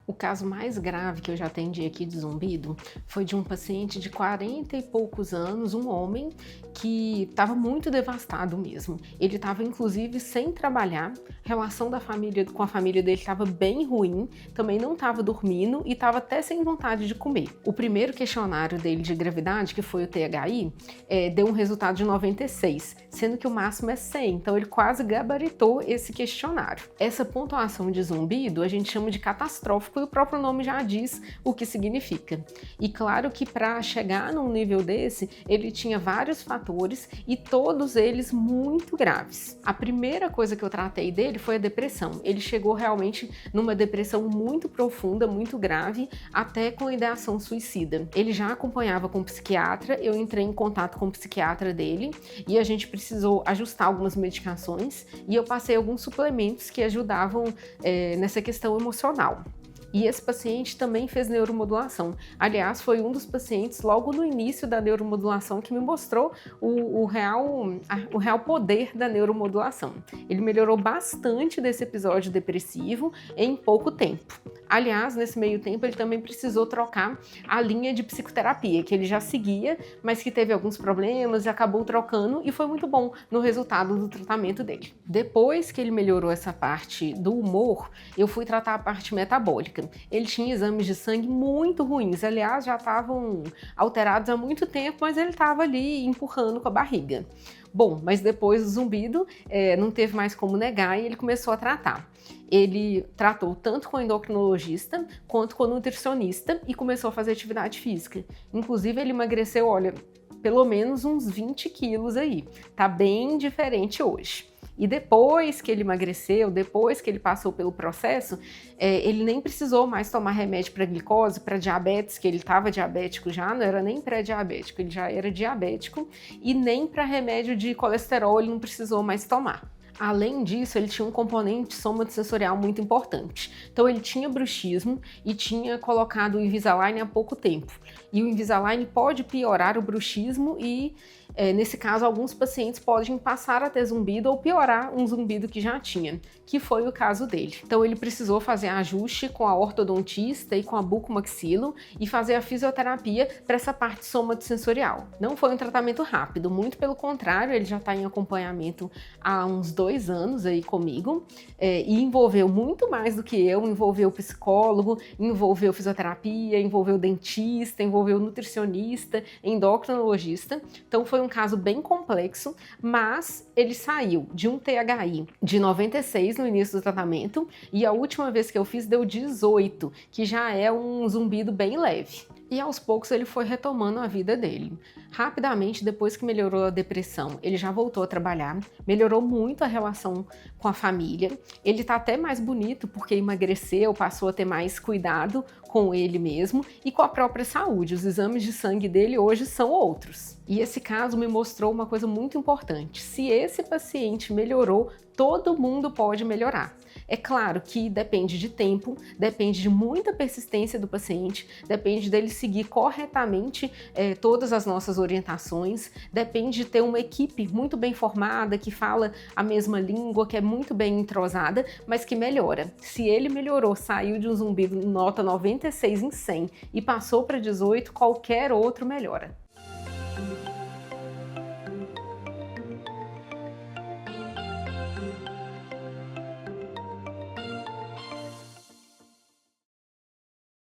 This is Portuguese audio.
O caso mais grave que eu já atendi aqui de zumbido foi de um paciente de 40 e poucos anos, um homem que estava muito devastado mesmo. Ele estava inclusive sem trabalhar, a relação da família com a família dele estava bem ruim, também não estava dormindo e estava até sem vontade de comer. O primeiro questionário dele de gravidade, que foi o THI, deu um resultado de 96, sendo que o máximo é 100, então ele quase gabaritou esse questionário. Essa pontuação de zumbido a gente chama de catastrófico e o próprio nome já diz o que significa. E claro que para chegar num nível desse, ele tinha vários fatores e todos eles muito graves. A primeira coisa que eu tratei dele foi a depressão. Ele chegou realmente numa depressão muito profunda, muito grave, até com ideação suicida. Ele já acompanhava com um psiquiatra, eu entrei em contato com o psiquiatra dele e a gente precisou ajustar algumas medicações e eu passei alguns suplementos que ajudavam nessa questão emocional. E esse paciente também fez neuromodulação. Aliás, foi um dos pacientes logo no início da neuromodulação que me mostrou o real poder da neuromodulação. Ele melhorou bastante desse episódio depressivo em pouco tempo. Aliás, nesse meio tempo ele também precisou trocar a linha de psicoterapia, que ele já seguia, mas que teve alguns problemas e acabou trocando e foi muito bom no resultado do tratamento dele. Depois que ele melhorou essa parte do humor, eu fui tratar a parte metabólica. Ele tinha exames de sangue muito ruins, aliás, já estavam alterados há muito tempo, mas ele estava ali empurrando com a barriga. Bom, mas depois do zumbido, não teve mais como negar e ele começou a tratar. Ele tratou tanto com o endocrinologista quanto com o nutricionista e começou a fazer atividade física. Inclusive, ele emagreceu, olha, pelo menos uns 20 quilos aí. Tá bem diferente hoje. E depois que ele emagreceu, depois que ele passou pelo processo, ele nem precisou mais tomar remédio para glicose, para diabetes, que ele estava diabético já, não era nem pré-diabético, ele já era diabético, e nem para remédio de colesterol ele não precisou mais tomar. Além disso, ele tinha um componente somatosensorial muito importante. Então, ele tinha bruxismo e tinha colocado o Invisalign há pouco tempo. E o Invisalign pode piorar o bruxismo e, nesse caso, alguns pacientes podem passar a ter zumbido ou piorar um zumbido que já tinha, que foi o caso dele. Então, ele precisou fazer ajuste com a ortodontista e com a bucomaxilo e fazer a fisioterapia para essa parte somatosensorial. Não foi um tratamento rápido, muito pelo contrário, ele já está em acompanhamento há uns 2 anos aí comigo e envolveu muito mais do que eu, envolveu psicólogo, envolveu fisioterapia, envolveu dentista, envolveu nutricionista, endocrinologista. Então foi um caso bem complexo, mas ele saiu de um THI de 96 no início do tratamento e a última vez que eu fiz deu 18, que já é um zumbido bem leve. E aos poucos ele foi retomando a vida dele. Rapidamente, depois que melhorou a depressão, ele já voltou a trabalhar, melhorou muito a relação com a família. Ele tá até mais bonito porque emagreceu, passou a ter mais cuidado com ele mesmo e com a própria saúde. Os exames de sangue dele hoje são outros. E esse caso me mostrou uma coisa muito importante. Se esse paciente melhorou, todo mundo pode melhorar. É claro que depende de tempo, depende de muita persistência do paciente, depende dele seguir corretamente todas as nossas orientações, depende de ter uma equipe muito bem formada, que fala a mesma língua, que é muito bem entrosada, mas que melhora. Se ele melhorou, saiu de um zumbido nota 96 em 100 e passou para 18, qualquer outro melhora.